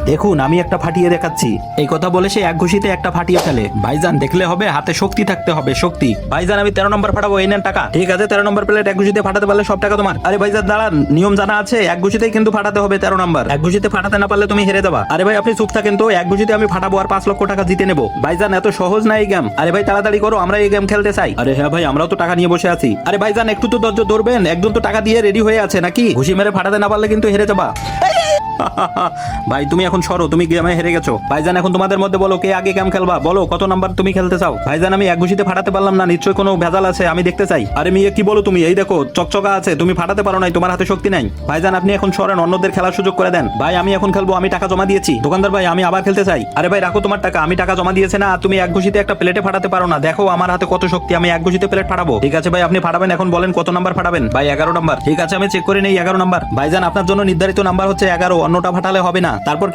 দেখুন আমি একটা ফাটিয়ে দেখাচ্ছি। এই কথা বলে সে এক ঘুষিতে একটা ফাটিয়ে ফেলে। ভাইজান দেখলে হবে, হাতে শক্তি থাকতে হবে, শক্তি। ভাইজান আমি 13 নম্বর ফাটাবো, এই নেন টাকা। ঠিক আছে, 13 নম্বর প্লেট এক ঘুষিতে ফাটাতে পারলে সব টাকা তোমার। আরে ভাইজান দাঁড়ান, নিয়ম জানা আছে, এক ঘুষিতেই কিন্তু ফাটাতে হবে 13 নম্বর। এক ঘুষিতে ফাটাতে না পারলে তুমি হেরে যাবা। আরে ভাই আপনি চুপ থাকেন তো, এক ঘুষিতে আমি ফাটাবো আর 5 লক্ষ টাকা জিতে নেবো। ভাইজান এত সহজ না এই গেম। আরে ভাই তাড়াতাড়ি করো, আমরা এই গেম খেলতে চাই। আরে হ্যাঁ ভাই, আমরাও তো টাকা নিয়ে বসে আছি। আরে ভাইজান একটু তো ধৈর্য ধরবেন, একদম তো টাকা দিয়ে রেডি হয়ে আছে নাকি? ঘুষি মেরে ফাটাতে না পারলে কিন্তু হেরে যাবা। ভাই তুমি এখন সরো, তুমি গেমে হেরে গেছো। ভাইজান এখন তোমাদের মধ্যে বলো কে আগে গেম খেলবা, বলো কত নাম্বার তুমি খেলতে চাও। ভাইজান আমি এক ঘুষিতে ফাটাতে পারলাম না, নিশ্চয়ই কোনো ভেজাল আছে, আমি দেখতে চাই। আরে মেয়ে কি বলো তুমি, এই দেখো চকচকা আছে, তুমি ফাটাতে পারো নাই, তোমার হাতে শক্তি নাই। ভাইজান আপনি এখন সরেন, অন্যদের খেলার সুযোগ করে দেন। ভাই আমি এখন খেলবো, আমি টাকা জমা দিয়েছি। দোকানদার ভাই আমি আবার খেলতে চাই। আরে ভাই রাখো তোমার টাকা, আমি টাকা জমা দিয়েছি না, তুমি এক ঘুষিতে একটা প্লেটে ফাটাতে পারো না। দেখো আমার হাতে কত শক্তি, আমি এক ঘুষিতে প্লেট ফাটাবো। ঠিক আছে ভাই আপনি ফাটাবেন, এখন বলেন কত নাম্বার ফাটাবেন। ভাই 11 নাম্বার। ঠিক আছে আমি চেক করে নেই 11 নাম্বার। ভাইজান আপনার জন্য নির্ধারিত নাম্বার হচ্ছে 11, অন্যটা ফাটালে হবে না। তারপর